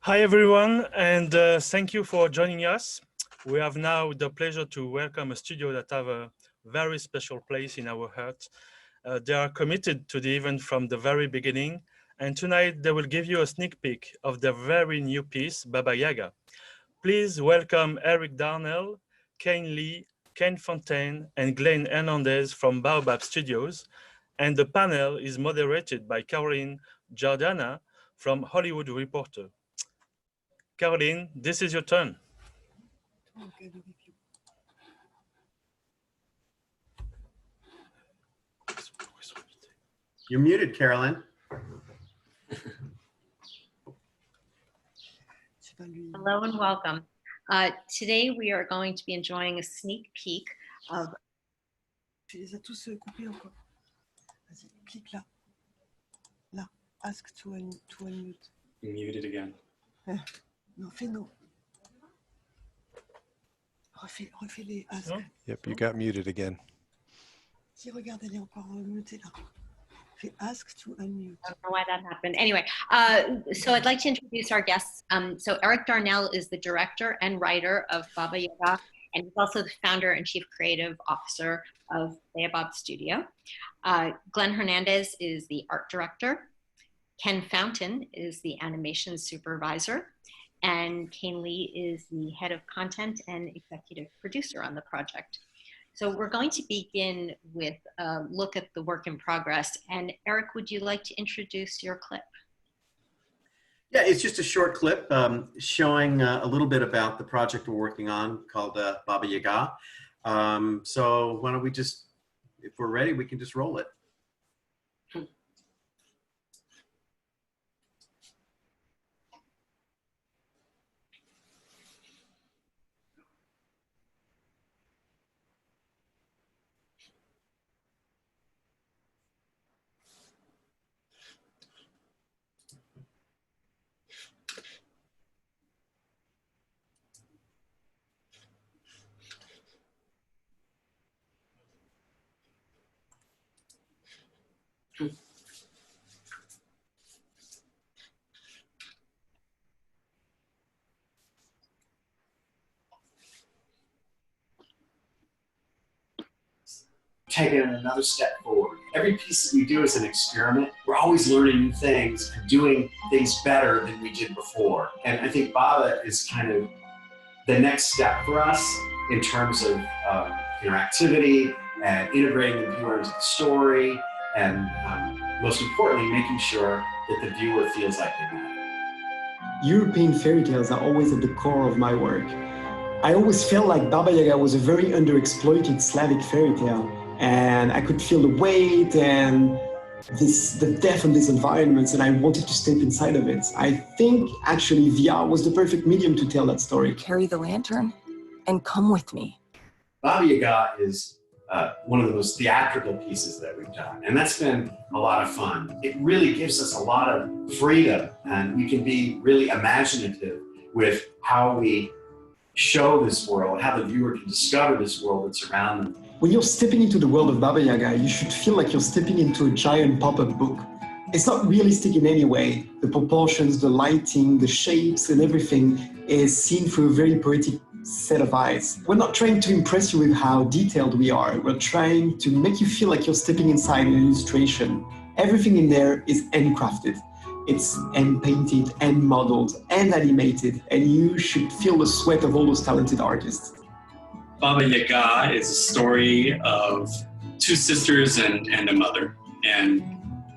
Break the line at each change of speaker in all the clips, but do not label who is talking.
Hi everyone, and thank you for joining us. We have now the pleasure to welcome a studio that have a very special place in our heart. They are committed to the event from the very beginning, and tonight they will give you a sneak peek of their very new piece, Baba Yaga. Please welcome Eric Darnell, Kane Lee, Ken Fountain, and Glenn Hernandez from Baobab Studios, and the panel is moderated by Caroline Giordana from Hollywood Reporter. Caroline, this is your turn.
You're muted, Caroline.
Hello and welcome. Today we are going to be enjoying a sneak peek of...
Tu les as tous coupés encore. Vas-y, clique là. Là, ask to unmute.
You muted again.
Non, fais non. Refais les ask.
No?
Yep, you got muted again.
Si, regarde, elle est encore mutée là. Fais ask to unmute.
I don't know why that happened. Anyway, so I'd like to introduce our guests. So Eric Darnell is the director and writer of Baba Yaga, and he's also the founder and chief creative officer of Baobab Studio. Glenn Hernandez is the art director. Ken Fountain is the animation supervisor. And Kane Lee is the head of content and executive producer on the project. So we're going to begin with a look at the work in progress. And Eric, would you like to introduce your clip?
Yeah, it's just a short clip showing a little bit about the project we're working on called Baba Yaga. So why don't we just, if we're ready, we can just roll it.
Take it another step forward. Every piece that we do is an experiment. We're always learning new things and doing things better than we did before. And I think Baba is kind of the next step for us in terms of interactivity and integrating the viewer into the story, and most importantly, making sure that the viewer feels like they matter.
European fairy tales are always at the core of my work. I always felt like Baba Yaga was a very underexploited Slavic fairy tale. And I could feel the weight and the depth of these environments, and I wanted to step inside of it. I think actually VR was the perfect medium to tell that story.
Carry the lantern and come with me.
Baba Yaga is one of the most theatrical pieces that we've done, and that's been a lot of fun. It really gives us a lot of freedom, and we can be really imaginative with how we show this world, how the viewer can discover this world that's around them.
When you're stepping into the world of Baba Yaga, you should feel like you're stepping into a giant pop-up book. It's not realistic in any way. The proportions, the lighting, the shapes, and everything is seen through a very poetic set of eyes. We're not trying to impress you with how detailed we are. We're trying to make you feel like you're stepping inside an illustration. Everything in there is handcrafted. It's hand-painted, hand-modeled, and animated, and you should feel the sweat of all those talented artists.
Baba Yaga is a story of two sisters and a mother. And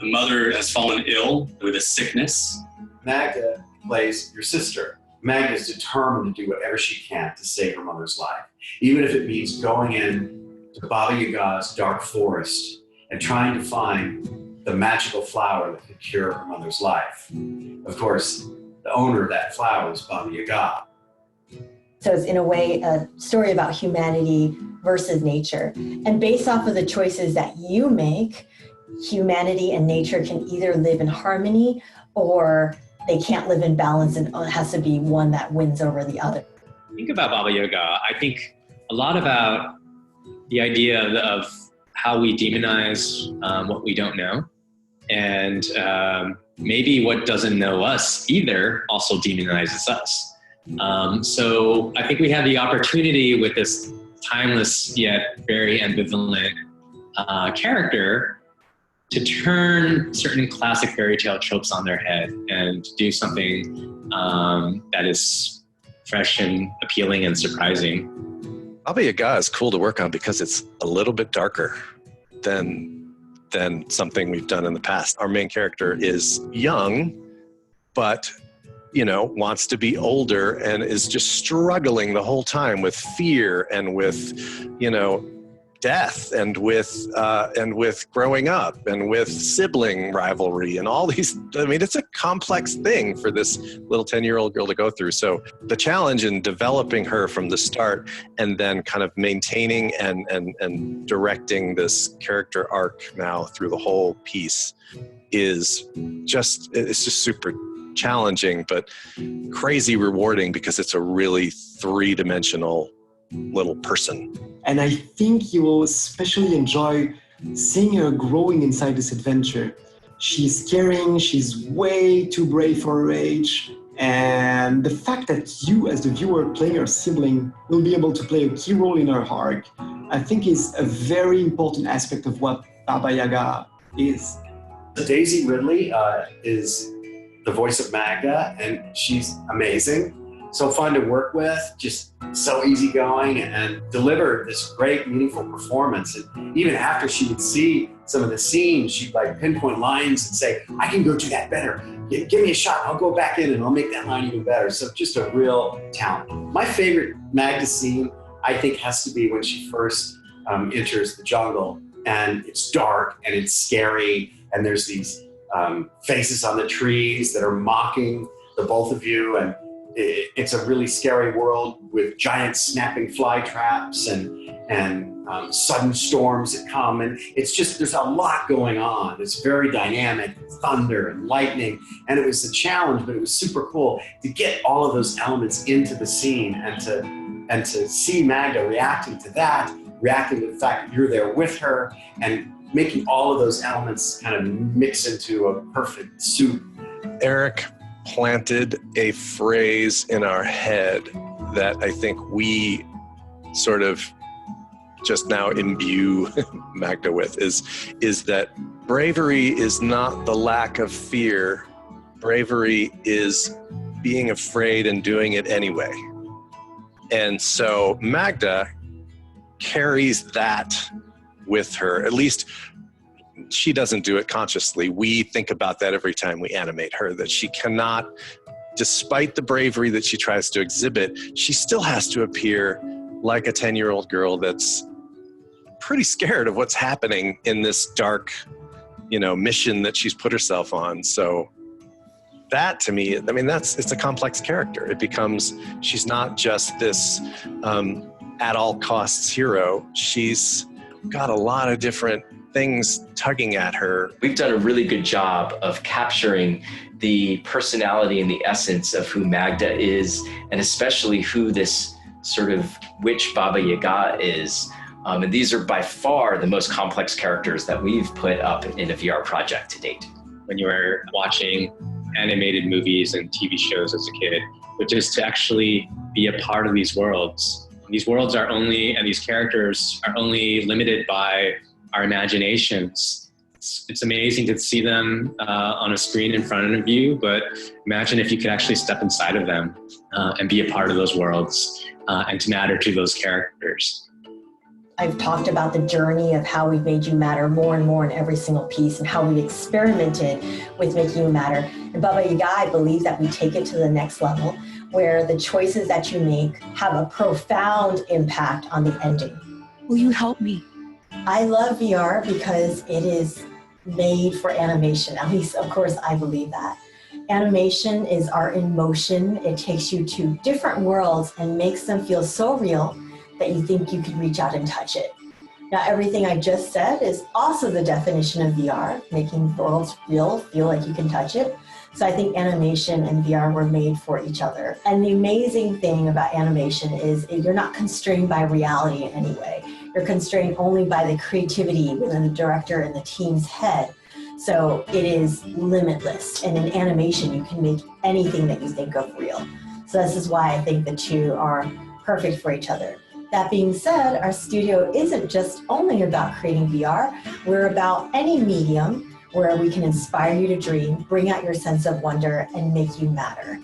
the mother has fallen ill with a sickness.
Yaga plays your sister. Yaga is determined to do whatever she can to save her mother's life, even if it means going in to Baba Yaga's dark forest and trying to find the magical flower that could cure her mother's life. Of course, the owner of that flower is Baba Yaga.
So it's in a way a story about humanity versus nature. And based off of the choices that you make, humanity and nature can either live in harmony or they can't live in balance, and it has to be one that wins over the other.
Think about Baba Yaga. I think a lot about the idea of how we demonize what we don't know. And
maybe what doesn't know us either also demonizes us. So I think we have the opportunity with this timeless yet very ambivalent character to turn certain classic fairy tale tropes on their head and do something that is fresh and appealing and surprising.
Baba Yaga is cool to work on because it's a little bit darker than something we've done in the past. Our main character is young, but wants to be older and is just struggling the whole time with fear and with, death and with growing up and with sibling rivalry and all these. I mean, it's a complex thing for this little 10-year-old girl to go through. So the challenge in developing her from the start and then kind of maintaining and directing this character arc now through the whole piece it's just super challenging, but crazy rewarding because it's a really three-dimensional little person.
And I think you will especially enjoy seeing her growing inside this adventure. She's caring, she's way too brave for her age, and the fact that you as the viewer playing her sibling will be able to play a key role in her arc, I think is a very important aspect of what Baba Yaga is.
Daisy Ridley is the voice of Magda, and she's amazing. So fun to work with, just so easygoing, and delivered this great, meaningful performance. And even after she would see some of the scenes, she'd like pinpoint lines and say, I can go do that better. Give me a shot. I'll go back in and I'll make that line even better. So just a real talent. My favorite Magda scene, I think, has to be when she first enters the jungle, and it's dark and it's scary, and there's these faces on the trees that are mocking the both of you, and it's a really scary world with giant snapping fly traps and sudden storms that come, and it's just, there's a lot going on. It's very dynamic, thunder and lightning, and it was a challenge, but it was super cool to get all of those elements into the scene and to see Magda reacting to that, reacting to the fact that you're there with her, and making all of those elements kind of mix into a perfect soup.
Eric planted a phrase in our head that I think we sort of just now imbue Magda with is that bravery is not the lack of fear. Bravery is being afraid and doing it anyway. And so Magda carries that with her. At least she doesn't do it consciously. We think about that every time we animate her, that she cannot, despite the bravery that she tries to exhibit, she still has to appear like a 10-year-old girl that's pretty scared of what's happening in this dark, mission that she's put herself on. So that, to me, I mean, it's a complex character. It becomes, she's not just this at all costs hero. She's got a lot of different things tugging at her.
We've done a really good job of capturing the personality and the essence of who Magda is, and especially who this sort of witch Baba Yaga is. And these are by far the most complex characters that we've put up in a VR project to date.
When you were watching animated movies and TV shows as a kid, which is to actually be a part of these worlds. These worlds are only, and these characters are only limited by our imaginations. It's amazing to see them on a screen in front of you, but imagine if you could actually step inside of them and be a part of those worlds and to matter to those characters.
I've talked about the journey of how we've made you matter more and more in every single piece, and how we've experimented with making you matter. And Baba Yaga, I believe that we take it to the next level, where the choices that you make have a profound impact on the ending.
Will you help me?
I love VR because it is made for animation. At least, of course, I believe that. Animation is art in motion. It takes you to different worlds and makes them feel so real that you think you could reach out and touch it. Now, everything I just said is also the definition of VR, making worlds real, feel like you can touch it. So I think animation and VR were made for each other. And the amazing thing about animation is you're not constrained by reality in any way. You're constrained only by the creativity within the director and the team's head. So it is limitless. And in animation, you can make anything that you think of real. So this is why I think the two are perfect for each other. That being said, our studio isn't just only about creating VR. We're about any medium where we can inspire you to dream, bring out your sense of wonder, and make you matter.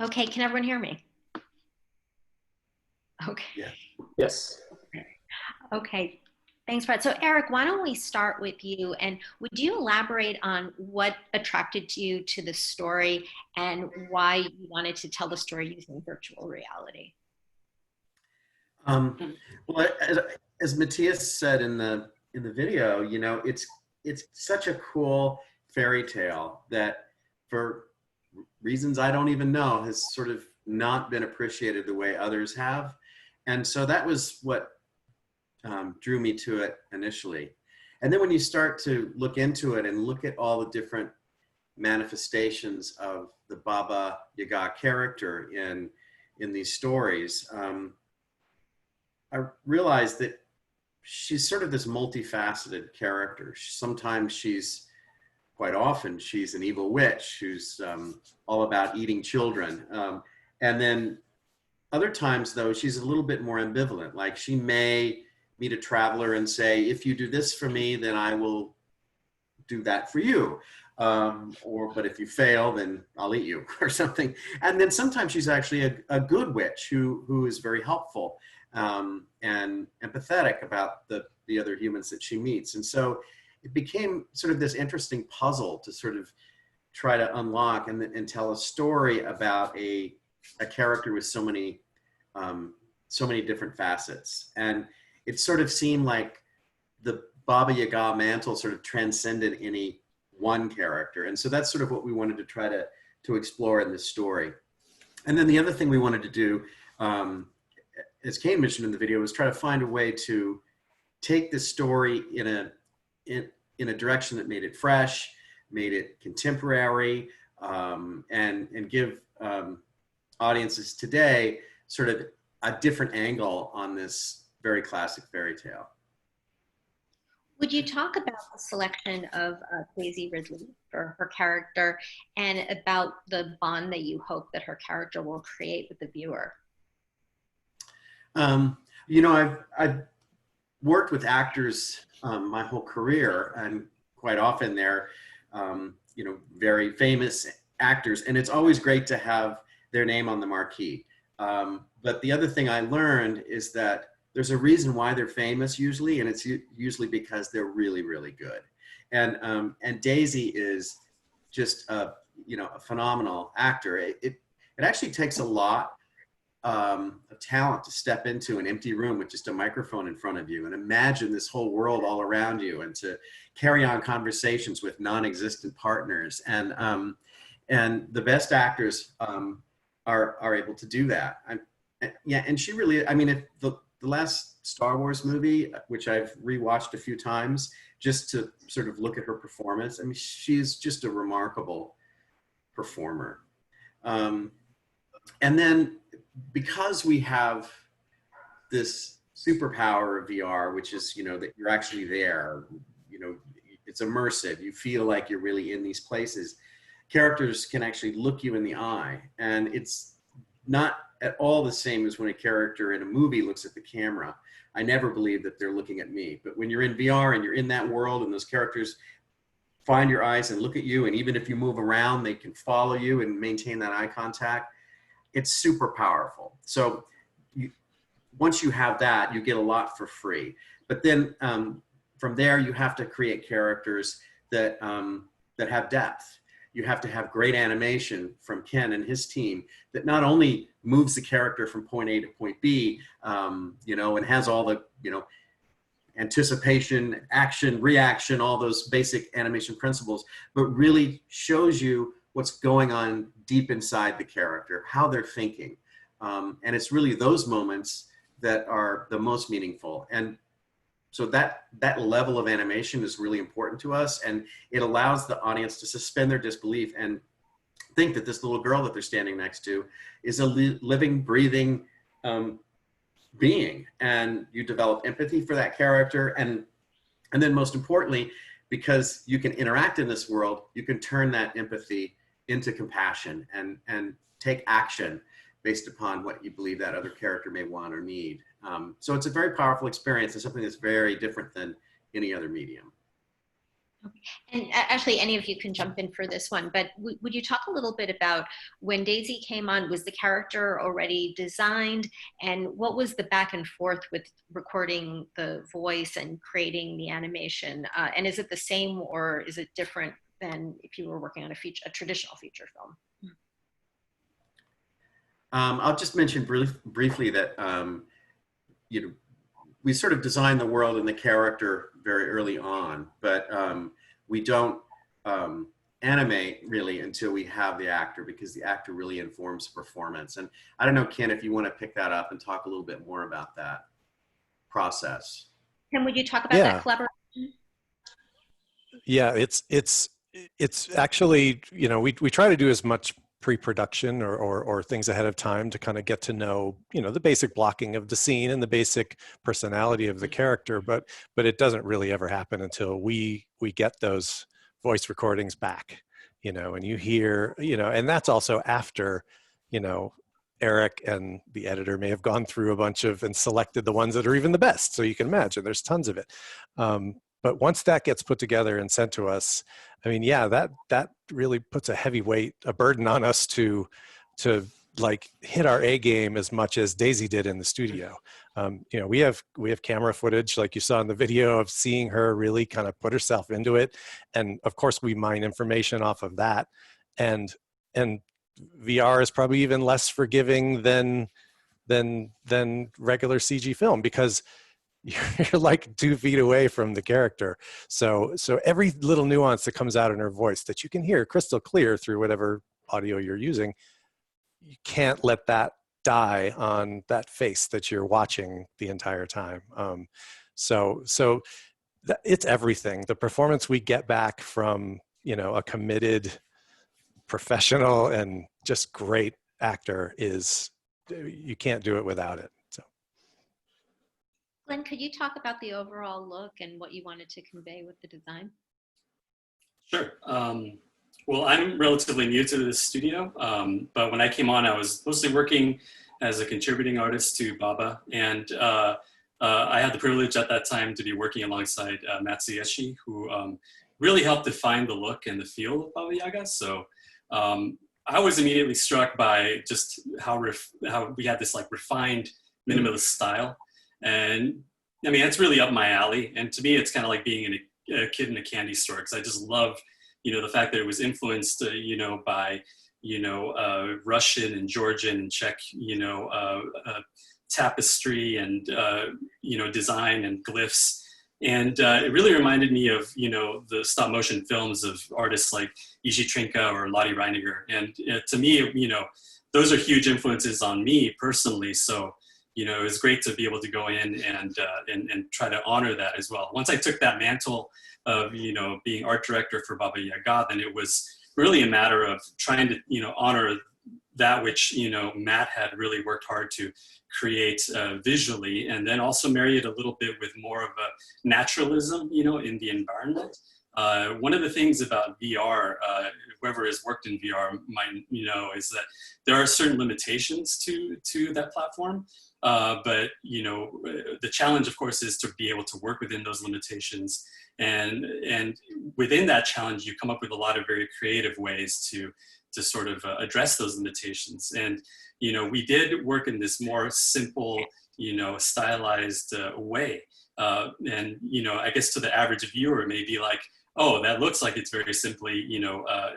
Okay, can everyone hear me? Okay.
Yeah.
Yes.
Okay, thanks, Brett. So Eric, why don't we start with you, and would you elaborate on what attracted you to the story and why you wanted to tell the story using virtual reality?
Well, as Matthias said in the video, you know, it's such a cool fairy tale that for reasons I don't even know has sort of not been appreciated the way others have. And so that was what drew me to it initially. And then when you start to look into it and look at all the different manifestations of the Baba Yaga character in these stories, I realized that she's sort of this multifaceted character. Quite often, she's an evil witch who's all about eating children. And then other times, though, she's a little bit more ambivalent. Like she may meet a traveler and say, if you do this for me, then I will do that for you. But if you fail, then I'll eat you or something. And then sometimes she's actually a good witch who is very helpful and empathetic about the other humans that she meets. And so it became sort of this interesting puzzle to sort of try to unlock and tell a story about a character with so many different facets. And it sort of seemed like the Baba Yaga mantle sort of transcended any one character. And so that's sort of what we wanted to try to explore in this story. And then the other thing we wanted to do, as Kane mentioned in the video, was try to find a way to take the story in a direction that made it fresh, made it contemporary, and give audiences today sort of a different angle on this very classic fairy tale.
Would you talk about the selection of Daisy Ridley for her character and about the bond that you hope that her character will create with the viewer?
You know, I've worked with actors my whole career, and quite often they're, you know, very famous actors, and it's always great to have their name on the marquee. But the other thing I learned is that there's a reason why they're famous usually, and it's usually because they're really, really good. And Daisy is just a phenomenal actor. It actually takes a lot of talent to step into an empty room with just a microphone in front of you and imagine this whole world all around you, and to carry on conversations with non-existent partners. And the best actors are able to do that. Yeah, and she really, I mean, the last Star Wars movie, which I've rewatched a few times just to sort of look at her performance, I mean, she's just a remarkable performer. And then because we have this superpower of VR, which is, you know, that you're actually there, you know, it's immersive, you feel like you're really in these places, characters can actually look you in the eye, and it's not at all the same as when a character in a movie looks at the camera. I never believe that they're looking at me, but when you're in VR and you're in that world and those characters find your eyes and look at you, and even if you move around, they can follow you and maintain that eye contact, it's super powerful. So once you have that, you get a lot for free. But then from there, you have to create characters that have depth. You have to have great animation from Ken and his team that not only moves the character from point A to point B, you know, and has all the, you know, anticipation, action, reaction, all those basic animation principles, but really shows you what's going on deep inside the character, how they're thinking. And it's really those moments that are the most meaningful. And so that level of animation is really important to us, and it allows the audience to suspend their disbelief and think that this little girl that they're standing next to is a living, breathing being, and you develop empathy for that character. And then most importantly, because you can interact in this world, you can turn that empathy into compassion and take action based upon what you believe that other character may want or need. So it's a very powerful experience, and something that's very different than any other medium.
And actually, any of you can jump in for this one, but would you talk a little bit about when Daisy came on, was the character already designed, and what was the back and forth with recording the voice and creating the animation? And is it the same, or is it different than if you were working on a traditional feature film?
I'll just mention briefly that we sort of designed the world and the character very early on, but we don't animate really until we have the actor, because the actor really informs performance. And I don't know, Ken, if you want to pick that up and talk a little bit more about that process.
Ken, would you talk about that collaboration?
Yeah, it's actually, we try to do as much pre-production or things ahead of time to kind of get to know, the basic blocking of the scene and the basic personality of the character, but it doesn't really ever happen until we get those voice recordings back, and you hear, and that's also after, Eric and the editor may have gone through a bunch of and selected the ones that are even the best. So you can imagine there's tons of it. But once that gets put together and sent to us, I mean, yeah, that really puts a heavy weight, a burden on us to like hit our A game as much as Daisy did in the studio. We have camera footage, like you saw in the video, of seeing her really kind of put herself into it, and of course we mine information off of that. And VR is probably even less forgiving than regular CG film, because you're like 2 feet away from the character. So every little nuance that comes out in her voice that you can hear crystal clear through whatever audio you're using, you can't let that die on that face that you're watching the entire time. So it's everything. The performance we get back from, a committed professional and just great actor you can't do it without it.
Glenn, could you talk about the overall look and what you wanted to convey with the design?
Sure. Well, I'm relatively new to this studio, but when I came on, I was mostly working as a contributing artist to Baba, and I had the privilege at that time to be working alongside Matt Zieshi, who really helped define the look and the feel of Baba Yaga. So I was immediately struck by just how we had this like refined minimalist style. And I mean, that's really up my alley. And to me, it's kind of like being a kid in a candy store, because I just love, the fact that it was influenced, by, Russian and Georgian and Czech, tapestry and, design and glyphs. And it really reminded me of, the stop motion films of artists like Iji Trinka or Lottie Reiniger. And to me, those are huge influences on me personally. So, it was great to be able to go in and try to honor that as well. Once I took that mantle of, being art director for Baba Yaga, then it was really a matter of trying to, honor that which, Matt had really worked hard to create visually, and then also marry it a little bit with more of a naturalism, in the environment. One of the things about VR, whoever has worked in VR might know, is that there are certain limitations to that platform. But the challenge, of course, is to be able to work within those limitations, and within that challenge, you come up with a lot of very creative ways to sort of address those limitations. And we did work in this more simple, stylized way. And I guess to the average viewer, it may be like, oh, that looks like it's very simply,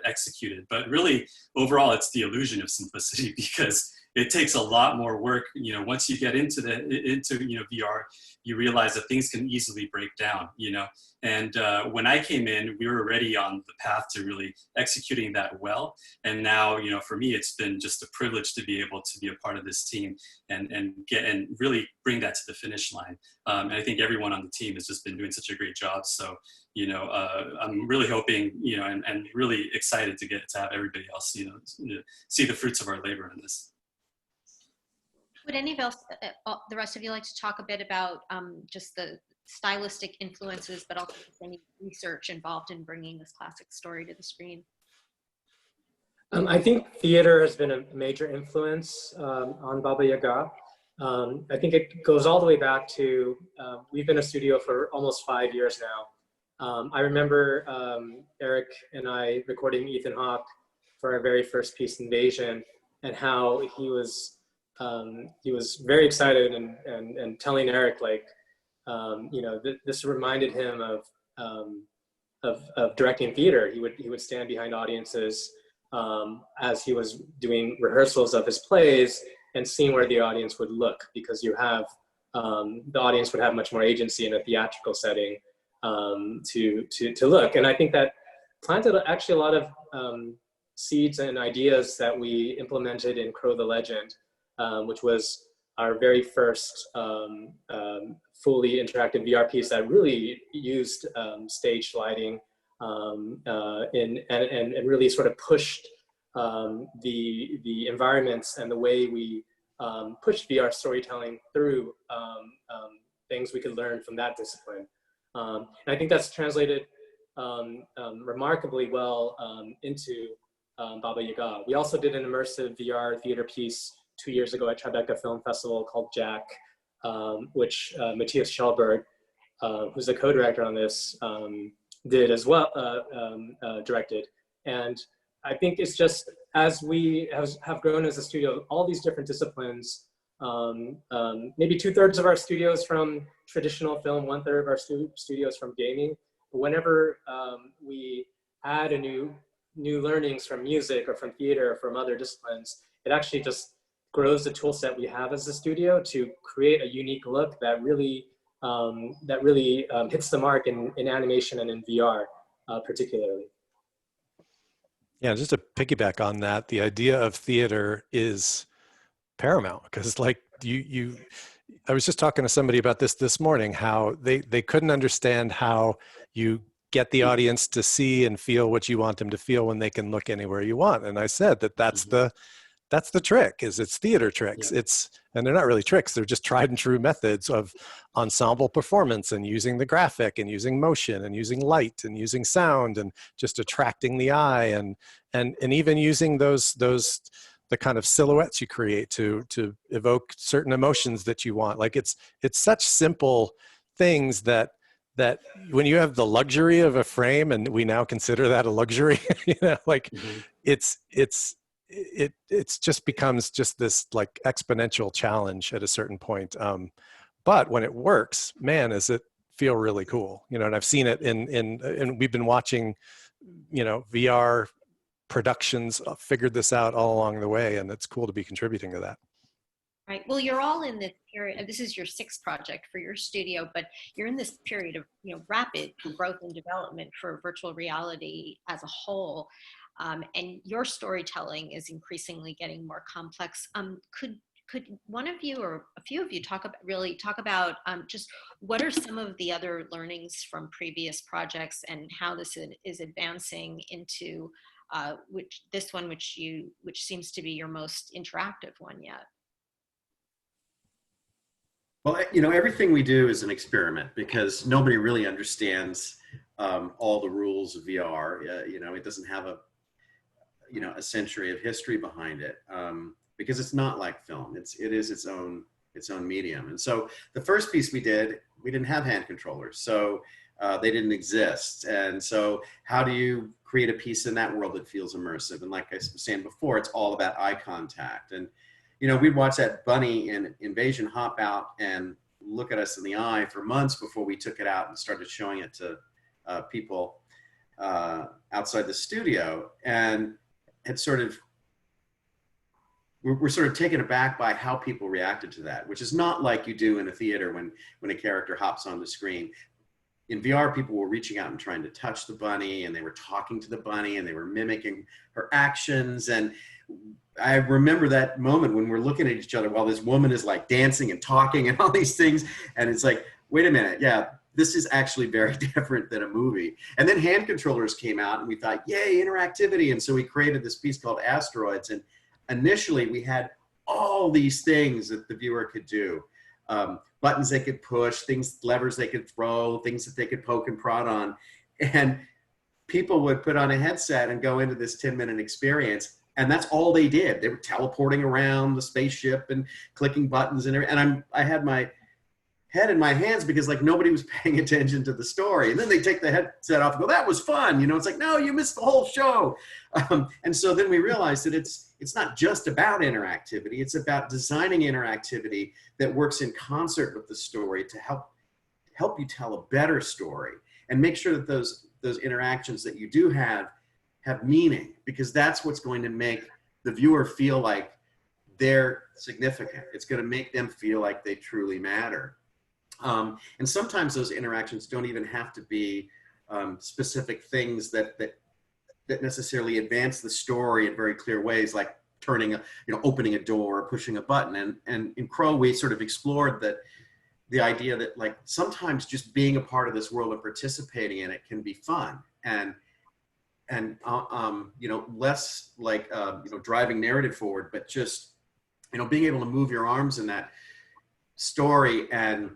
executed. But really, overall, it's the illusion of simplicity, because it takes a lot more work. You know, once you get into VR, you realize that things can easily break down, you know. And when I came in, we were already on the path to really executing that well. And now, you know, for me, it's been just a privilege to be able to be a part of this team and really bring that to the finish line. And I think everyone on the team has just been doing such a great job. So, you know, I'm really hoping, you know, and really excited to get to have everybody else, you know, see the fruits of our labor in this.
Would any of else, the rest of you, like to talk a bit about just the stylistic influences, but also any research involved in bringing this classic story to the screen?
I think theater has been a major influence on Baba Yaga. I think it goes all the way back to, we've been a studio for almost 5 years now. I remember Eric and I recording Ethan Hawke for our very first piece, Invasion, and how he was very excited and telling Eric, like, you know, this reminded him of directing theater. He would stand behind audiences as he was doing rehearsals of his plays and seeing where the audience would look, because you have the audience would have much more agency in a theatrical setting to look. And I think that planted actually a lot of seeds and ideas that we implemented in Crow the Legend, which was our very first fully interactive VR piece that really used stage lighting and really sort of pushed the environments and the way we pushed VR storytelling through things we could learn from that discipline. And I think that's translated remarkably well into Baba Yaga. We also did an immersive VR theater piece 2 years ago at Tribeca Film Festival called Jack, which Matthias Schellberg, who's the co-director on this, did as well, directed. And I think it's just, as we have grown as a studio, all these different disciplines, maybe 2/3 of our studios from traditional film, 1/3 of our studios from gaming. But whenever we add a new learnings from music or from theater or from other disciplines, it actually just grows the tool set we have as a studio to create a unique look that really hits the mark in animation and in VR particularly.
Yeah, just to piggyback on that, the idea of theater is paramount, because like I was just talking to somebody about this morning, how they couldn't understand how you get the audience to see and feel what you want them to feel when they can look anywhere you want. And I said that's the trick, is it's theater tricks.
Yeah.
And they're not really tricks, they're just tried and true methods of ensemble performance and using the graphic and using motion and using light and using sound and just attracting the eye and even using the kind of silhouettes you create to evoke certain emotions that you want. Like it's such simple things that when you have the luxury of a frame, and we now consider that a luxury, you know, like it just becomes just this like exponential challenge at a certain point. But when it works, man, does it feel really cool, you know. And I've seen it and we've been watching, you know, VR productions figured this out all along the way, and it's cool to be contributing to that.
Right. Well, you're all in this period. This is your 6th project for your studio, but you're in this period of, you know, rapid growth and development for virtual reality as a whole. And your storytelling is increasingly getting more complex. Could one of you or a few of you talk about just what are some of the other learnings from previous projects and how this is advancing into which seems to be your most interactive one yet?
Well, you know, everything we do is an experiment because nobody really understands all the rules of VR. You know, it doesn't have a century of history behind it because it's not like film. It is its own medium. And so the first piece we didn't have hand controllers, so they didn't exist. And so how do you create a piece in that world that feels immersive? And like I was saying before, it's all about eye contact. And you know, we'd watch that bunny in Invasion hop out and look at us in the eye for months before we took it out and started showing it to people outside the studio. And had sort of we're sort of taken aback by how people reacted to that, which is not like you do in a theater when a character hops on the screen. In VR, people were reaching out and trying to touch the bunny, and they were talking to the bunny, and they were mimicking her actions. And I remember that moment when we're looking at each other while this woman is like dancing and talking and all these things. And it's like, wait a minute, yeah, this is actually very different than a movie. And then hand controllers came out, and we thought, yay, interactivity. And so we created this piece called Asteroids. And initially, we had all these things that the viewer could do. Buttons they could push, levers they could throw, things that they could poke and prod on. And people would put on a headset and go into this 10-minute experience. And that's all they did. They were teleporting around the spaceship and clicking buttons and everything. And I had my head in my hands because like nobody was paying attention to the story. And then they take the headset off and go, that was fun. You know, it's like, no, you missed the whole show. And so then we realized that it's not just about interactivity. It's about designing interactivity that works in concert with the story to help you tell a better story and make sure that those interactions that you do have meaning, because that's what's going to make the viewer feel like they're significant. It's going to make them feel like they truly matter. And sometimes those interactions don't even have to be specific things that necessarily advance the story in very clear ways, like opening a door or pushing a button. And in Crow, we sort of explored the idea that like sometimes just being a part of this world and participating in it can be fun and less like driving narrative forward, but just being able to move your arms in that story and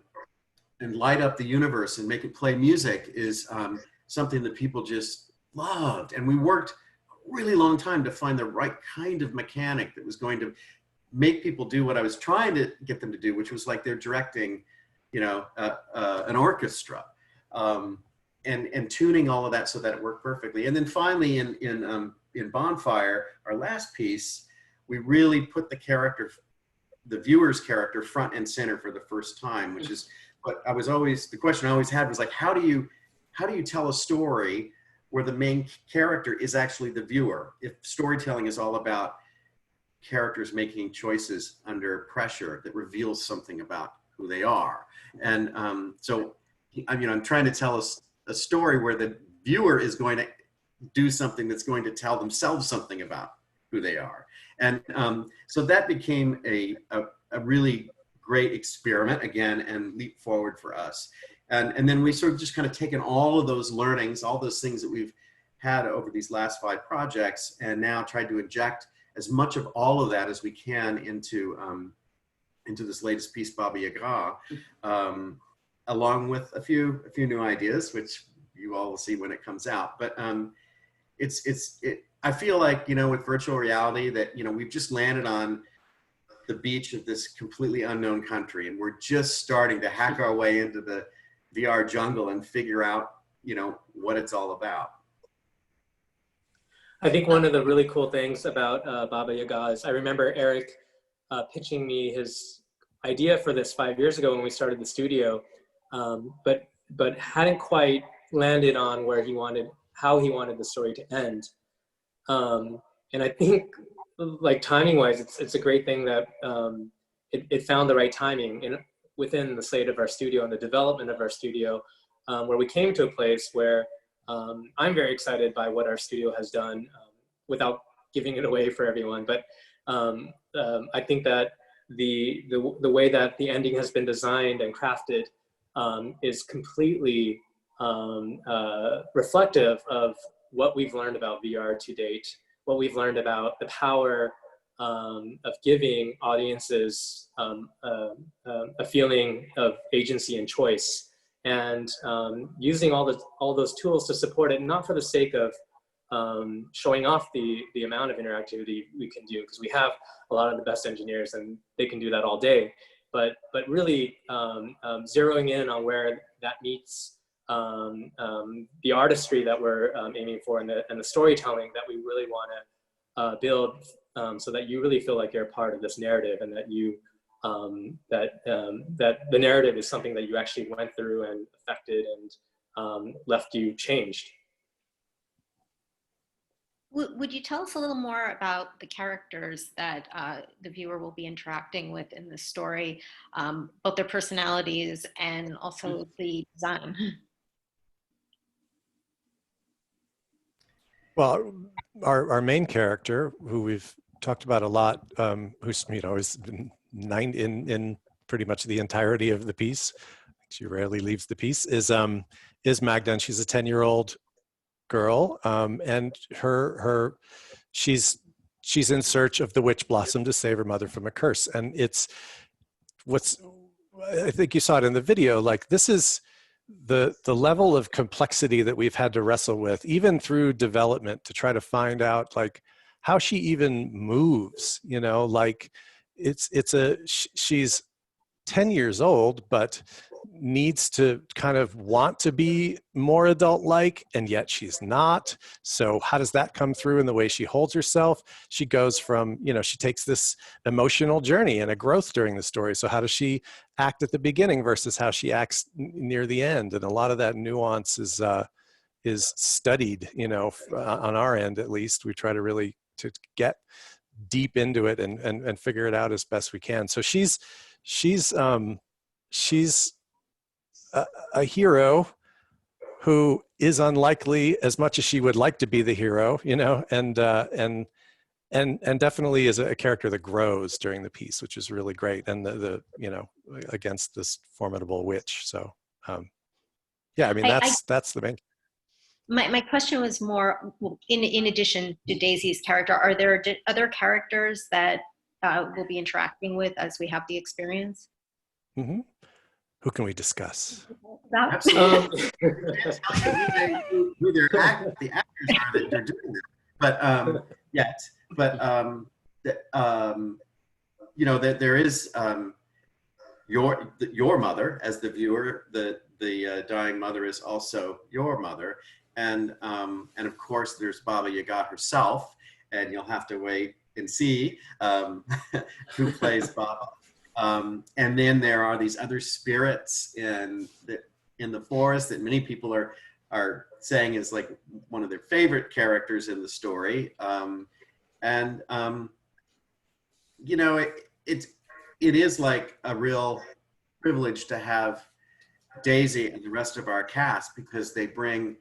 light up the universe and make it play music is something that people just loved. And we worked a really long time to find the right kind of mechanic that was going to make people do what I was trying to get them to do, which was like they're directing, an orchestra, and tuning all of that so that it worked perfectly. And then finally in Bonfire, our last piece, we really put the viewer's character front and center for the first time, which is what the question I always had was like, how do you tell a story where the main character is actually the viewer? If storytelling is all about characters making choices under pressure that reveals something about who they are. And so, I'm trying to tell a story where the viewer is going to do something that's going to tell themselves something about who they are. And so that became a really great experiment again and leap forward for us. And then we sort of just kind of taken all of those learnings, all those things that we've had over these last 5 projects, and now tried to inject as much of all of that as we can into this latest piece, Baba Yaga, along with a few new ideas, which you all will see when it comes out. But I feel like, with virtual reality that, we've just landed on the beach of this completely unknown country, and we're just starting to hack our way into the VR jungle and figure out, what it's all about.
I think one of the really cool things about Baba Yaga is I remember Eric pitching me his idea for this 5 years ago when we started the studio, but hadn't quite landed on how he wanted the story to end. And I think, like timing-wise, it's a great thing that it found the right timing within the slate of our studio and the development of our studio, where we came to a place where I'm very excited by what our studio has done, without giving it away for everyone. But I think that the way that the ending has been designed and crafted is completely reflective of what we've learned about VR to date, what we've learned about the power of giving audiences a feeling of agency and choice, and using all those tools to support it, not for the sake of showing off the amount of interactivity we can do, because we have a lot of the best engineers and they can do that all day, but really zeroing in on where that meets the artistry that we're aiming for, and the storytelling that we really want to build, so that you really feel like you're a part of this narrative, and that you that the narrative is something that you actually went through and affected and left you changed.
Would you tell us a little more about the characters that the viewer will be interacting with in this story, both their personalities and also the design?
Well, our main character, who we've talked about a lot, who's has been in pretty much the entirety of the piece. She rarely leaves the piece. Is Magda, and she's a 10-year-old girl, and she's in search of the witch blossom to save her mother from a curse. And I think you saw it in the video, like this is the level of complexity that we've had to wrestle with, even through development, to try to find out like how she even moves, like she's 10 years old, but needs to kind of want to be more adult-like, and yet she's not. So how does that come through in the way she holds herself? She goes from, she takes this emotional journey and a growth during the story. So how does she act at the beginning versus how she acts near the end? And a lot of that nuance is studied, on our end, at least. We try to really to get deep into it and figure it out as best we can. So she's a hero who is unlikely as much as she would like to be the hero, and definitely is a character that grows during the piece, which is really great. And the against this formidable witch. So yeah, I mean, that's the main.
My question was more, in addition to Daisy's character, are there other characters that we'll be interacting with as we have the experience?
Mm-hmm. Who can we discuss?
Absolutely. Who the actors are that they're doing this, but yet, but that there is your mother as the viewer. The dying mother is also your mother, and of course there's Baba Yaga herself, and you'll have to wait and see who plays Baba. And then there are these other spirits in the forest that many people are saying is like one of their favorite characters in the story. It is like a real privilege to have Daisy and the rest of our cast, because they bring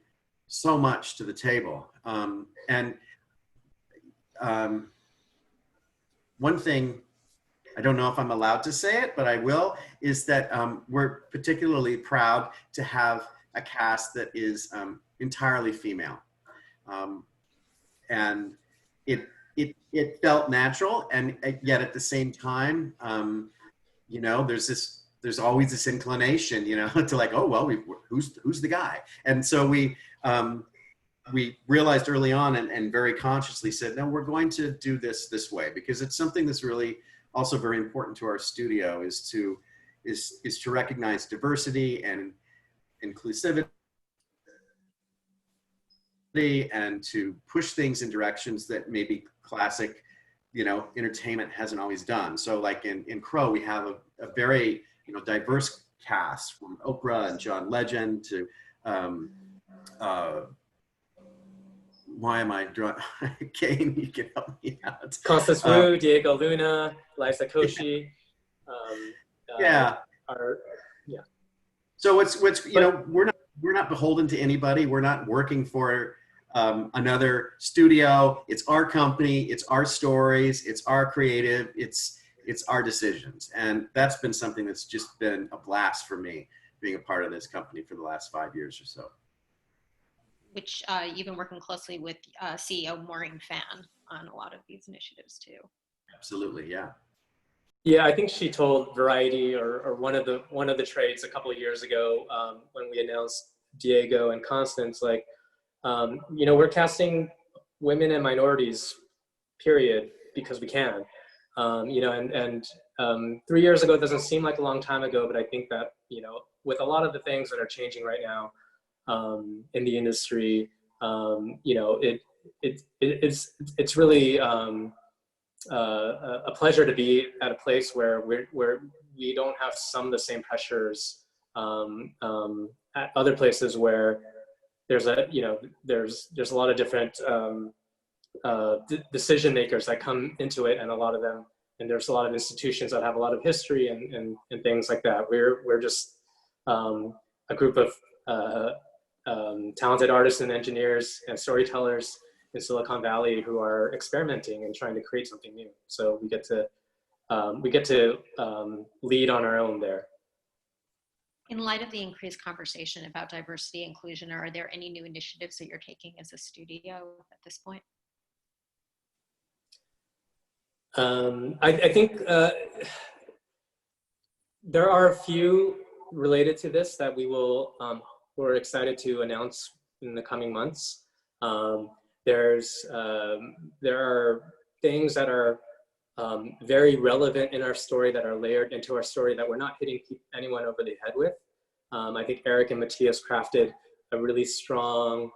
so much to the table. One thing, I don't know if I'm allowed to say it, but I will, is that we're particularly proud to have a cast that is entirely female. And it felt natural, and yet at the same time, there's always this inclination, to like, oh, well, who's the guy? And so we realized early on and very consciously said, no, we're going to do this way, because it's something that's really also very important to our studio, is to recognize diversity and inclusivity, and to push things in directions that maybe classic, entertainment hasn't always done. So like in Crow, we have a very, diverse cast, from Oprah and John Legend to, why am I drawing? Kane, you can help me out.
Constance Wu, Diego Luna, Liza Koshy.
Yeah. So we're not beholden to anybody. We're not working for another studio. It's our company. It's our stories. It's our creative. It's our decisions, and that's been something that's just been a blast for me, being a part of this company for the last 5 years or so.
Which you've been working closely with CEO Maureen Fan on a lot of these initiatives too.
Absolutely, yeah.
Yeah, I think she told Variety or one of the trades a couple of years ago, when we announced Diego and Constance, like, we're casting women and minorities, period, because we can. 3 years ago doesn't seem like a long time ago, but I think that, with a lot of the things that are changing right now in the industry, it's really a pleasure to be at a place where we don't have some of the same pressures at other places where there's a lot of different decision makers that come into it, and a lot of them, and there's a lot of institutions that have a lot of history and things like that. We're just a group of talented artists and engineers and storytellers in Silicon Valley who are experimenting and trying to create something new. So we get to lead on our own there.
In light of the increased conversation about diversity and inclusion, are there any new initiatives that you're taking as a studio at this point?
I think there are a few related to this that we're excited to announce in the coming months. There are things that are very relevant in our story that are layered into our story that we're not hitting anyone over the head with. I think Eric and Matthias crafted a really strong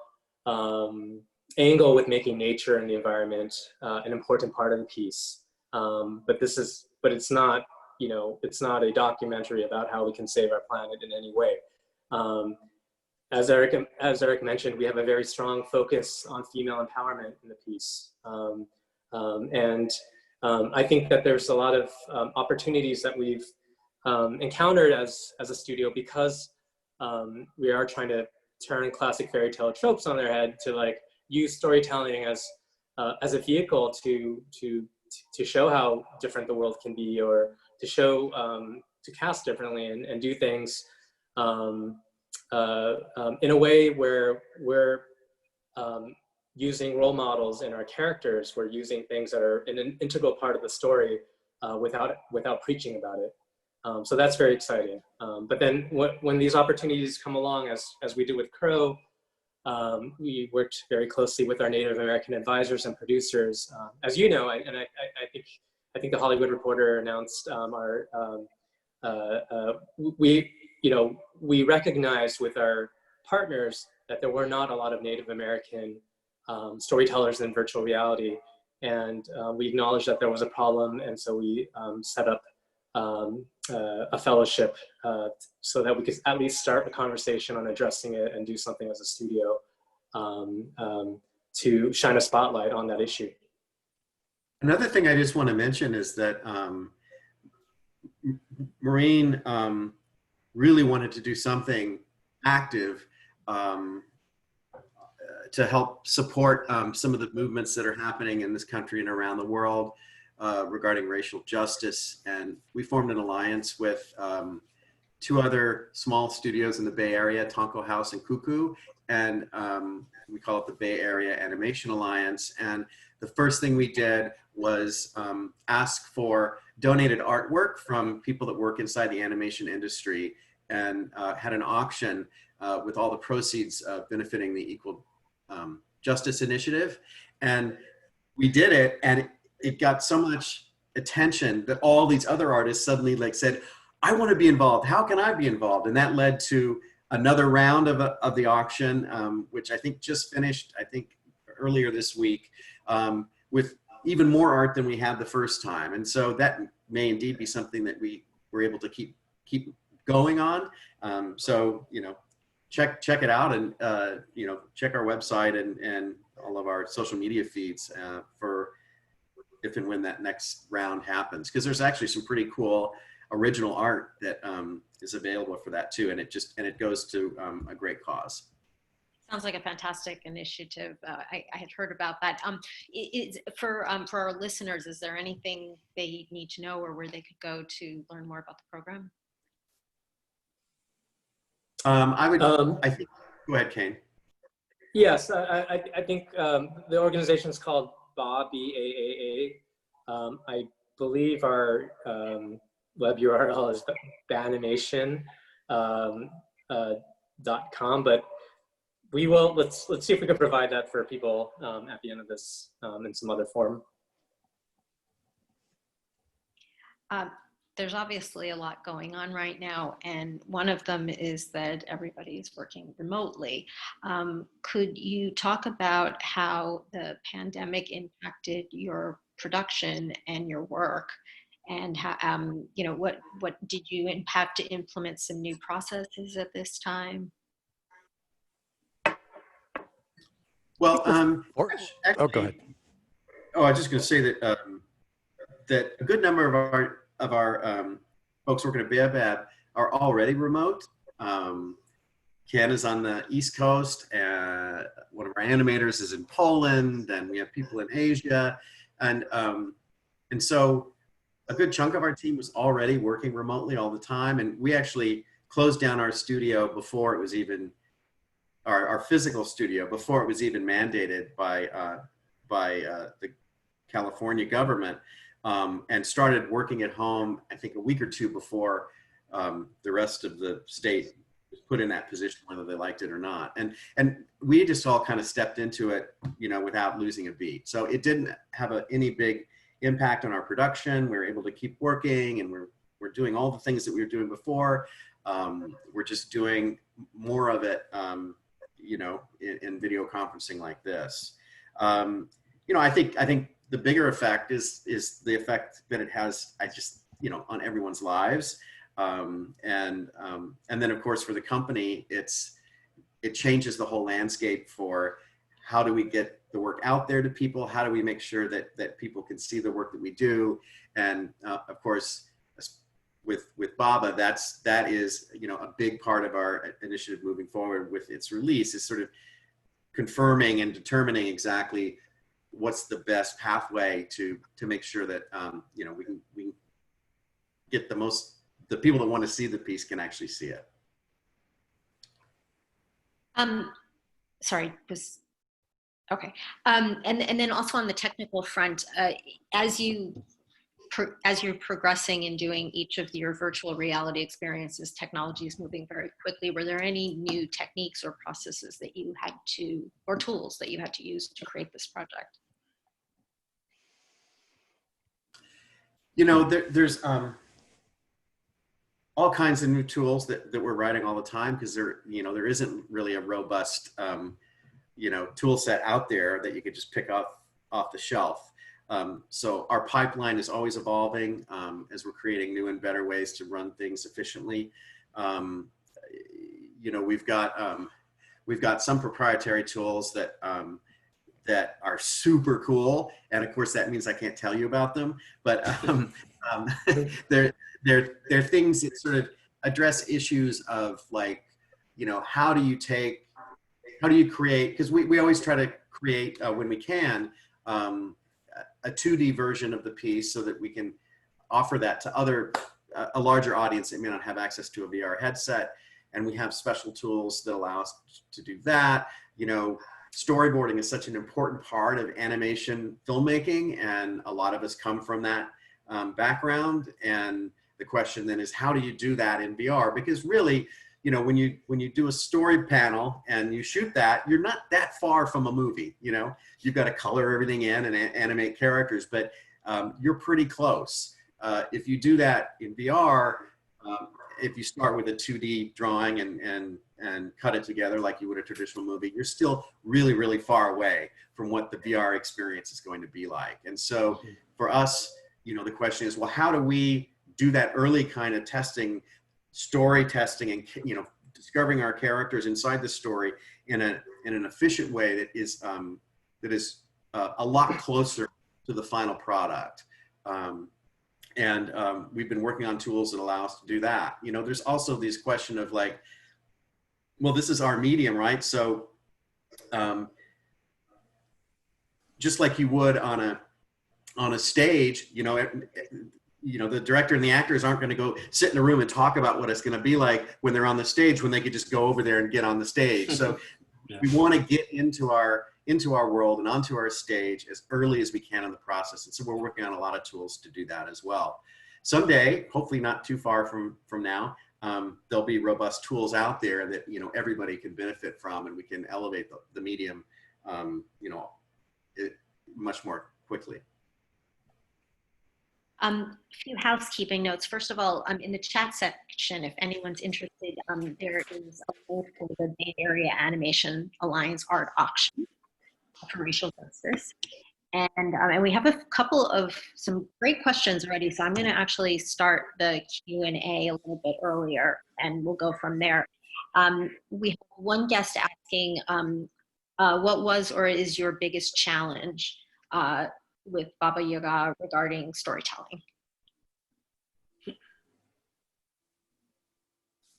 angle with making nature and the environment an important part of the piece. But it's not, it's not a documentary about how we can save our planet in any way. As Eric mentioned, we have a very strong focus on female empowerment in the piece. I think that there's a lot of opportunities that we've encountered as a studio, because we are trying to turn classic fairy tale tropes on their head to like use storytelling as a vehicle to show how different the world can be, or to show to cast differently and do things in a way where we're using role models in our characters. We're using things that are an integral part of the story without preaching about it. So that's very exciting. But then when these opportunities come along, as we do with Crow, we worked very closely with our Native American advisors and producers. As you know, I think the Hollywood Reporter announced we recognized with our partners that there were not a lot of Native American storytellers in virtual reality, and we acknowledged that there was a problem, and so we set up a fellowship so that we could at least start a conversation on addressing it and do something as a studio to shine a spotlight on that issue.
Another thing I just want to mention is that Maureen really wanted to do something active to help support some of the movements that are happening in this country and around the world regarding racial justice. And we formed an alliance with two other small studios in the Bay Area, Tonko House and Cuckoo, and we call it the Bay Area Animation Alliance. And the first thing we did was ask for donated artwork from people that work inside the animation industry, and had an auction with all the proceeds benefiting the Equal Justice Initiative. And we did it, and it got so much attention that all these other artists suddenly said, I want to be involved. How can I be involved? And that led to another round of the auction, which I think just finished, earlier this week, with even more art than we had the first time. And so that may indeed be something that we were able to keep going on. So, check it out, and check our website and all of our social media feeds for if and when that next round happens, because there's actually some pretty cool original art that is available for that too, and it goes to a great cause.
Sounds like a fantastic initiative. I had heard about that. For our listeners, is there anything they need to know, or where they could go to learn more about the program?
I think, go ahead, Kane.
Yes, I think the organization is called BAA, B-A-A-A. I believe our web URL is theanimation.com, but we will, let's see if we can provide that for people at the end of this in some other form.
There's obviously a lot going on right now, and one of them is that everybody's working remotely. Could you talk about how the pandemic impacted your production and your work, and how, what did you have to implement some new processes at this time?
Well,
go ahead.
Oh, I was just going to say that that a good number of our folks working at Baobab are already remote. Ken is on the East Coast, and one of our animators is in Poland, and we have people in Asia, and so a good chunk of our team was already working remotely all the time, and we actually closed down our studio before it was even our physical studio before it was even mandated by the California government, and started working at home, I think a week or two before the rest of the state was put in that position, whether they liked it or not. And we just all kind of stepped into it, without losing a beat. So it didn't have any big impact on our production. We were able to keep working, and we're doing all the things that we were doing before. We're just doing more of it, in video conferencing like this. I think the bigger effect is the effect that it has, on everyone's lives. And then of course for the company, it changes the whole landscape for how do we get the work out there to people? How do we make sure that people can see the work that we do? And of course, with BABA, that is a big part of our initiative moving forward with its release, is sort of confirming and determining exactly what's the best pathway to make sure that we can get the people that want to see the piece can actually see it.
Sorry, okay. And then also on the technical front, as you're progressing and doing each of your virtual reality experiences, technology is moving very quickly. Were there any new techniques or processes that you had to, or tools that you had to use to create this project?
There's all kinds of new tools that we're writing all the time, because there isn't really a robust tool set out there that you could just pick off the shelf. So our pipeline is always evolving as we're creating new and better ways to run things efficiently. We've got some proprietary tools that are super cool, and of course that means I can't tell you about them. But they're things that sort of address issues of how do you create? Because we always try to create when we can. A 2D version of the piece so that we can offer that to a larger audience that may not have access to a VR headset. And we have special tools that allow us to do that. Storyboarding is such an important part of animation filmmaking, and a lot of us come from that background. And the question then is, how do you do that in VR? Because really, when you do a story panel and you shoot that, you're not that far from a movie. You've got to color everything in and animate characters, but you're pretty close. If you do that in VR, if you start with a 2D drawing and cut it together like you would a traditional movie, you're still really, really far away from what the VR experience is going to be like. And so for us, the question is, well, how do we do that early kind of testing, story testing, and discovering our characters inside the story in an efficient way that is a lot closer to the final product. We've been working on tools that allow us to do that. There's also this question of well, this is our medium, right? So just like you would on a stage, the director and the actors aren't going to go sit in a room and talk about what it's going to be like when they're on the stage, when they could just go over there and get on the stage. So we want to get into our world and onto our stage as early as we can in the process. And so we're working on a lot of tools to do that as well. Someday, hopefully not too far from now, there'll be robust tools out there that everybody can benefit from, and we can elevate the medium much more quickly.
A few housekeeping notes. First of all, in the chat section, if anyone's interested, there is a link to the Bay Area Animation Alliance art auction for racial justice. And we have a couple of some great questions already, so I'm going to actually start the Q&A a little bit earlier, and we'll go from there. We have one guest asking, what was or is your biggest challenge Baba Yaga regarding storytelling?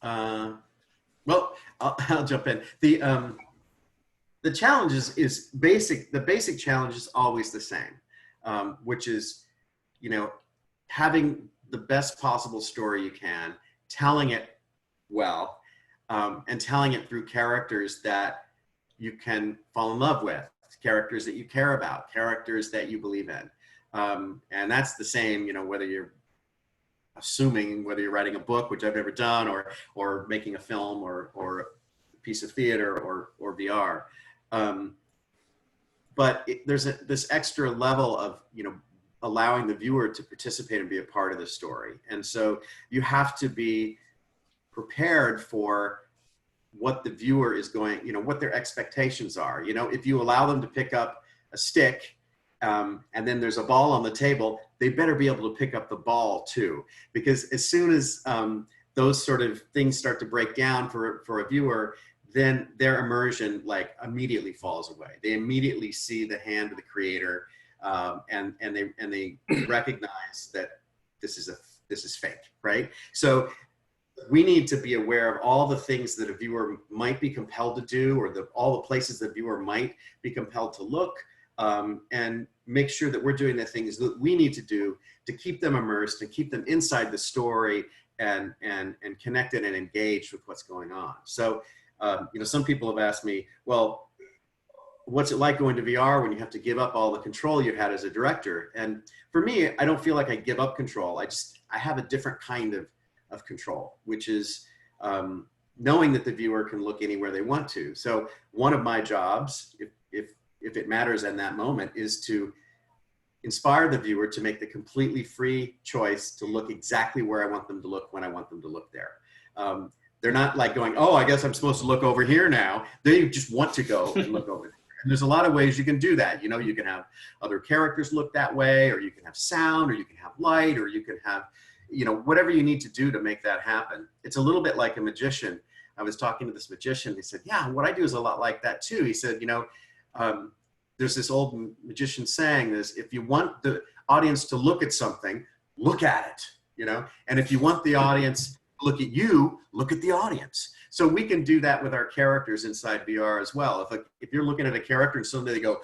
Well, I'll jump in. The challenge is basic. The basic challenge is always the same, which is, having the best possible story you can, telling it well, and telling it through characters that you can fall in love with, characters that you care about, characters that you believe in. And that's the same, whether you're whether you're writing a book, which I've never done, or making a film or a piece of theater or VR. But there's this extra level of, allowing the viewer to participate and be a part of the story. And so you have to be prepared for what the viewer is going, what their expectations are. If you allow them to pick up a stick, and then there's a ball on the table, they better be able to pick up the ball too. Because as soon as those sort of things start to break down for a viewer, then their immersion immediately falls away. They immediately see the hand of the creator, and they recognize that this is fake, right? So we need to be aware of all the things that a viewer might be compelled to do, or all the places the viewer might be compelled to look, and make sure that we're doing the things that we need to do to keep them immersed and keep them inside the story and connected and engaged with what's going on. So, some people have asked me, well, what's it like going to VR when you have to give up all the control you had as a director? And for me, I don't feel like I give up control. I have a different kind of control, which is knowing that the viewer can look anywhere they want to. So one of my jobs, if it matters in that moment, is to inspire the viewer to make the completely free choice to look exactly where I want them to look when I want them to look there. They're not like going, oh, I guess I'm supposed to look over here now. They just want to go and look over there. And there's a lot of ways you can do that. You can have other characters look that way, or you can have sound, or you can have light, or you can have, whatever you need to do to make that happen. It's a little bit like a magician. I was talking to this magician. He said, yeah, what I do is a lot like that too. He said, there's this old magician saying this: if you want the audience to look at something, look at it, and if you want the audience to look at you, look at the audience. So we can do that with our characters inside VR as well. If you're looking at a character and suddenly they go,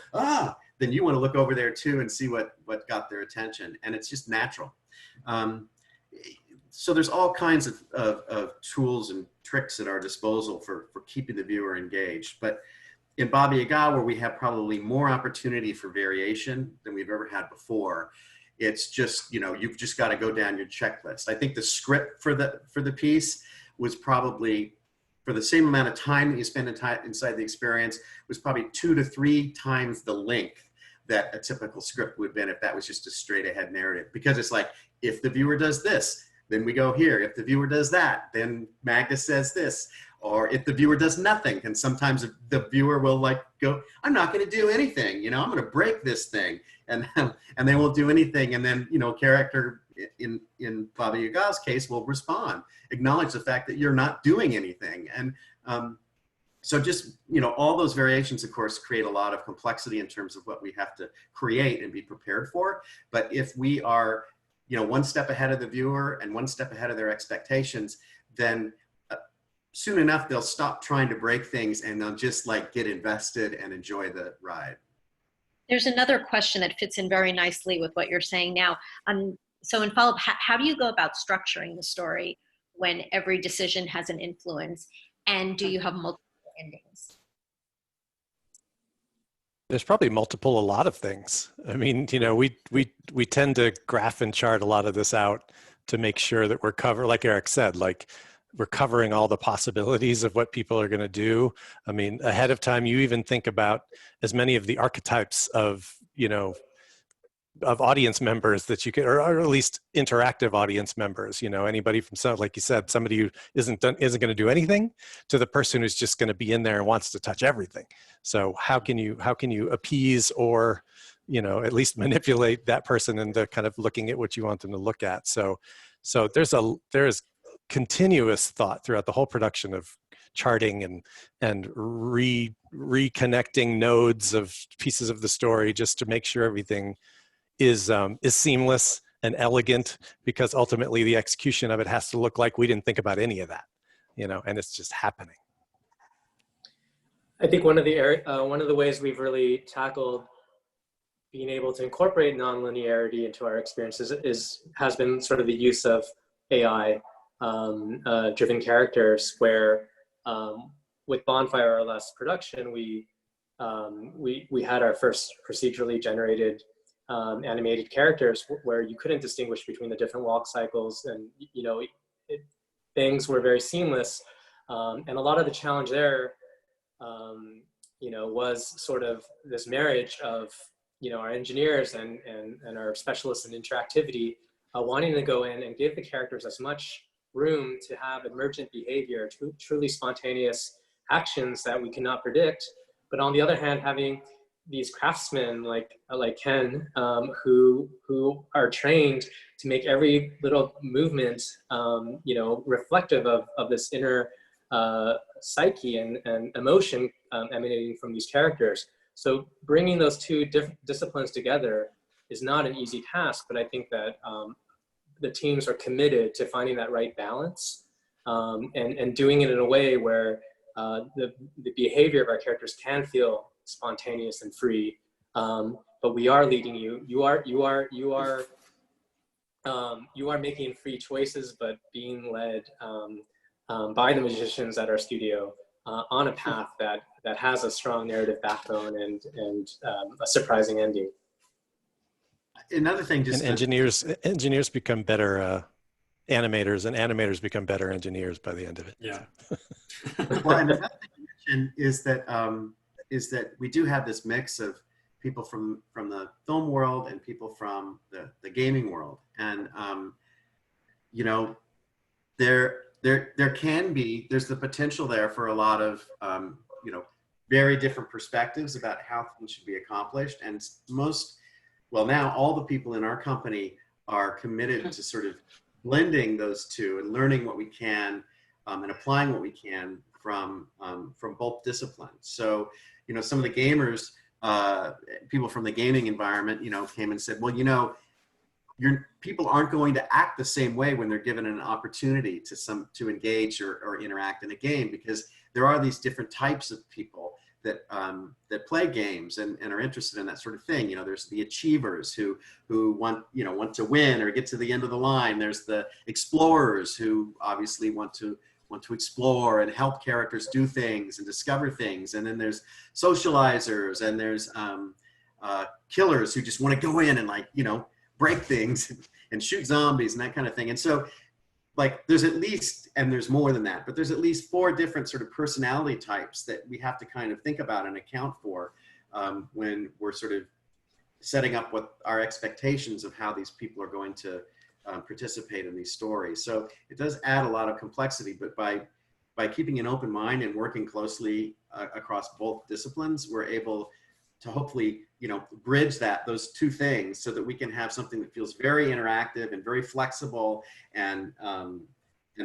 then you want to look over there too and see what got their attention. And it's just natural. So there's all kinds of tools and tricks at our disposal for keeping the viewer engaged. But in Baba Yaga, where we have probably more opportunity for variation than we've ever had before, it's just, you've just got to go down your checklist. I think the script for the piece was probably, for the same amount of time that you spend inside the experience, was probably 2 to 3 times the length that a typical script would have been if that was just a straight ahead narrative. Because it's like, if the viewer does this, then we go here. If the viewer does that, then Magda says this. Or if the viewer does nothing, and sometimes the viewer will go, I'm not going to do anything, I'm going to break this thing, and they won't do anything, and then character in Baba Yaga's case will respond, acknowledge the fact that you're not doing anything, and so just all those variations, of course, create a lot of complexity in terms of what we have to create and be prepared for. But if we are one step ahead of the viewer and one step ahead of their expectations, then soon enough, they'll stop trying to break things and they'll just get invested and enjoy the ride.
There's another question that fits in very nicely with what you're saying now. So in follow-up, how do you go about structuring the story when every decision has an influence? And do you have multiple endings?
There's probably a lot of things. I mean, we tend to graph and chart a lot of this out to make sure that we're covered, like Eric said, we're covering all the possibilities of what people are going to do. I mean, ahead of time, you even think about as many of the archetypes of, of audience members that you could, or at least interactive audience members, anybody from, like you said, somebody who isn't going to do anything, to the person who's just going to be in there and wants to touch everything. So how can you appease or, at least manipulate that person into kind of looking at what you want them to look at? So there's continuous thought throughout the whole production of charting and reconnecting nodes of pieces of the story just to make sure everything is seamless and elegant, because ultimately the execution of it has to look like we didn't think about any of that, you know, and it's just happening.
I think one of the ways we've really tackled being able to incorporate nonlinearity into our experiences has been sort of the use of AI driven characters, where with Bonfire, our last production, we had our first procedurally generated animated characters where you couldn't distinguish between the different walk cycles, and you know, things were very seamless, and a lot of the challenge there, you know, was sort of this marriage of, you know, our engineers and our specialists in interactivity wanting to go in and give the characters as much room to have emergent behavior, truly spontaneous actions that we cannot predict, but on the other hand, having these craftsmen like Ken, who are trained to make every little movement, you know, reflective of this inner psyche and emotion emanating from these characters. So bringing those two different disciplines together is not an easy task, but I think that the teams are committed to finding that right balance, and doing it in a way where the behavior of our characters can feel spontaneous and free, but we are leading you. You are making free choices, but being led by the magicians at our studio on a path that has a strong narrative backbone and a surprising ending.
Another thing, just
and engineers become better animators, and animators become better engineers by the end of it.
Yeah.
Well, and another thing you mentioned is that we do have this mix of people from the film world and people from the gaming world, and you know, there's the potential there for a lot of you know, very different perspectives about how things should be accomplished, and now all the people in our company are committed to sort of blending those two and learning what we can and applying what we can from both disciplines. So, you know, some of the gamers, people from the gaming environment, you know, came and said, well, you know, people aren't going to act the same way when they're given an opportunity to engage or interact in a game, because there are these different types of people that play games and are interested in that sort of thing. You know, there's the achievers who want to win or get to the end of the line. There's the explorers who obviously want to explore and help characters do things and discover things. And then there's socializers, and there's killers who just want to go in and, like, you know, break things and shoot zombies and that kind of thing. And so, like, there's at least, and there's more than that, but there's at least 4 different sort of personality types that we have to kind of think about and account for when we're sort of setting up what our expectations of how these people are going to participate in these stories. So it does add a lot of complexity, but by keeping an open mind and working closely across both disciplines, we're able to hopefully, you know, bridge those two things so that we can have something that feels very interactive and very flexible, and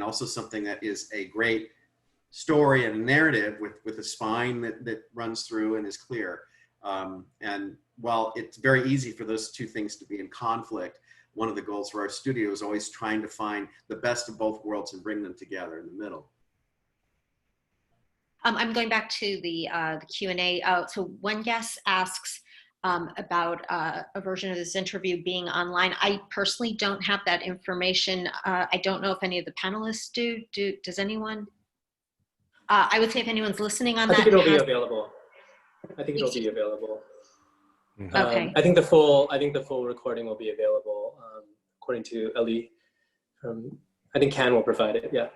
also something that is a great story and narrative with a spine that runs through and is clear. And while it's very easy for those two things to be in conflict, one of the goals for our studio is always trying to find the best of both worlds and bring them together in the middle.
I'm going back to the Q&A. So one guest asks about a version of this interview being online. I personally don't have that information. I don't know if any of the panelists do. Does anyone? I would say if anyone's listening on that.
I think it'll be available. I think it'll be available.
Okay.
I think the full recording will be available, according to Ali. I think Ken will provide it. Yeah.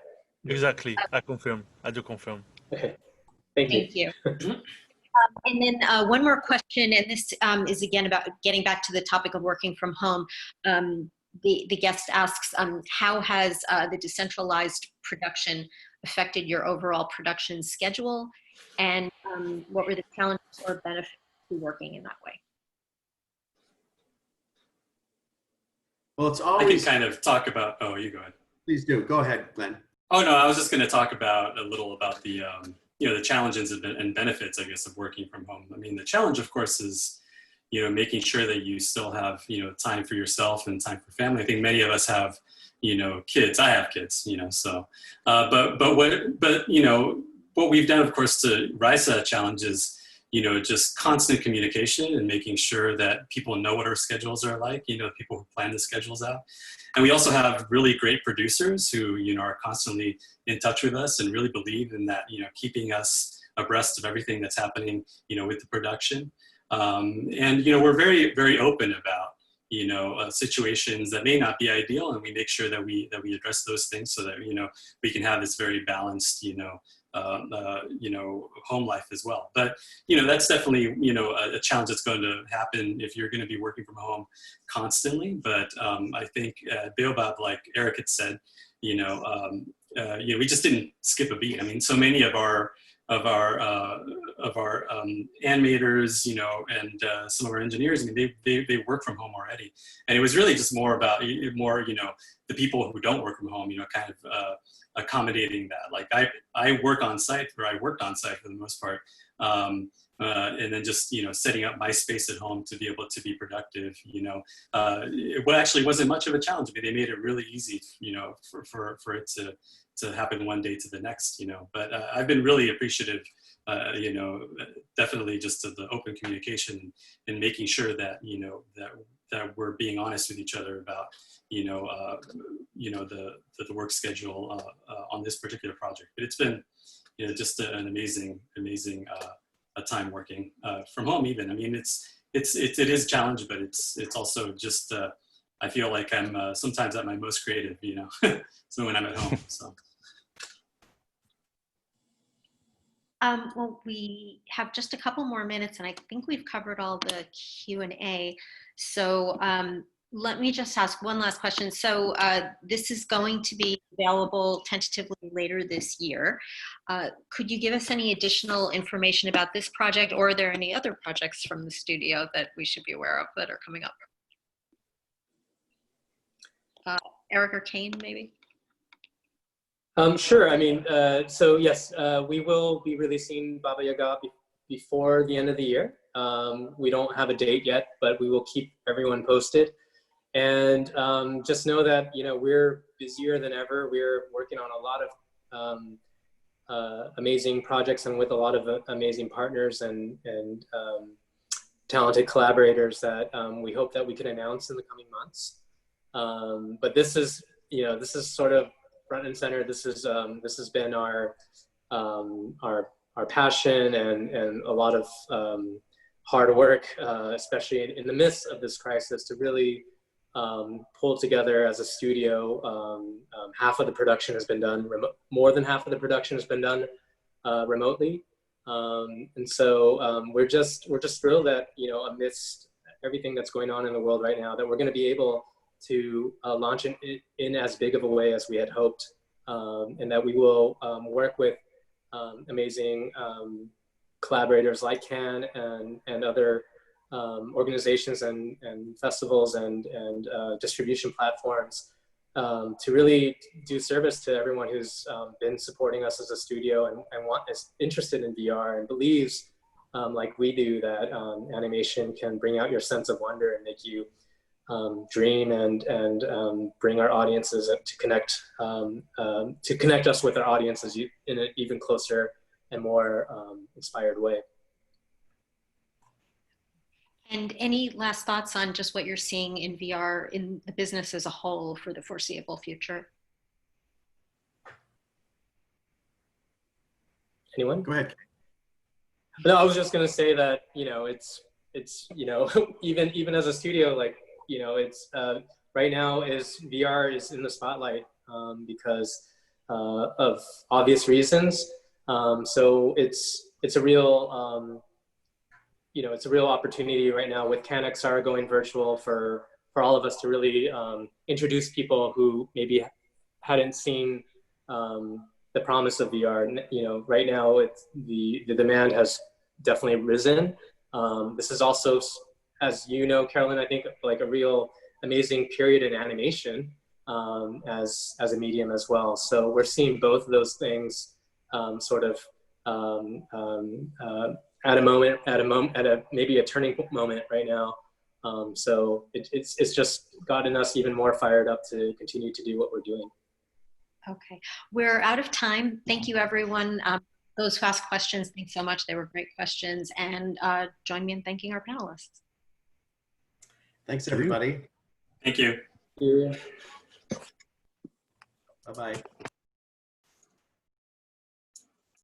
Exactly. I confirm. I do confirm.
Okay. Thank you.
And then one more question, and this is again about getting back to the topic of working from home. The guest asks, how has the decentralized production affected your overall production schedule, and what were the challenges or benefits to working in that way?
Well, it's always.
I can kind of talk about. Oh, you go ahead.
Please do. Go ahead, Glenn.
Oh no, I was just going to talk about a little about the you know, the challenges and benefits, I guess, of working from home. I mean, the challenge, of course, is making sure that you still have, time for yourself and time for family. I think many of us have, kids. I have kids, so, but what we've done, of course, to rise to that challenge is, just constant communication and making sure that people know what our schedules are like, people who plan the schedules out. And we also have really great producers who, are constantly in touch with us and really believe in that, keeping us abreast of everything that's happening, with the production. And, we're very, very open about, situations that may not be ideal, and we make sure that we address those things so that, we can have this very balanced, home life as well. But, that's definitely, a challenge that's going to happen if you're going to be working from home constantly. But I think Baobab, like Eric had said, we just didn't skip a beat. I mean, so many of our animators, and some of our engineers, I mean, they work from home already. And it was really just more about the people who don't work from home, kind of accommodating that. Like I work on site, or I worked on site for the most part. And then just, setting up my space at home to be able to be productive, it actually wasn't much of a challenge. I mean, they made it really easy, for it to happen one day to the next, but I've been really appreciative, definitely just to the open communication and making sure that, that we're being honest with each other about, the work schedule on this particular project. But it's been, just an amazing time working from home. Even, I mean, it is a challenge, but it's also just I feel like I'm sometimes at my most creative, so when I'm at home. So.
Well, we have just a couple more minutes, and I think we've covered all the Q&A. So let me just ask one last question. So this is going to be available tentatively later this year. Could you give us any additional information about this project, or are there any other projects from the studio that we should be aware of that are coming up? Eric or Kane, maybe?
Sure. I mean, so yes, we will be releasing Baba Yaga before the end of the year. We don't have a date yet, but we will keep everyone posted. And just know that, we're busier than ever. We're working on a lot of amazing projects and with a lot of amazing partners and talented collaborators that we hope that we can announce in the coming months. But this is sort of front and center. This has been our passion and a lot of hard work, especially in the midst of this crisis, to really pull together as a studio. Half of the production has been done more than half of the production has been done remotely, and so we're just thrilled that amidst everything that's going on in the world right now, that we're going to be able to launch in as big of a way as we had hoped, and that we will work with amazing collaborators like Ken and other organizations and festivals and distribution platforms to really do service to everyone who's been supporting us as a studio and is interested in VR and believes, like we do, that animation can bring out your sense of wonder and make you dream and bring our audiences to connect us with our audiences in an even closer and more inspired way.
And any last thoughts on just what you're seeing in VR in the business as a whole for the foreseeable future?
Anyone?
Go ahead.
No, I was just going to say that, it's even as a studio, like, it's right now VR is in the spotlight because of obvious reasons. So it's a real it's a real opportunity right now with CanXR going virtual for all of us to really introduce people who maybe hadn't seen the promise of VR. Right now the demand has definitely risen. This is also, as you know, Carolyn, I think like a real amazing period in animation as a medium as well. So we're seeing both of those things sort of at a maybe a turning moment right now. So it's just gotten us even more fired up to continue to do what we're doing.
Okay, we're out of time. Thank you, everyone. Those who asked questions, thanks so much. They were great questions. And join me in thanking our panelists.
Thanks, everybody.
Thank you.
Yeah.
Bye-bye.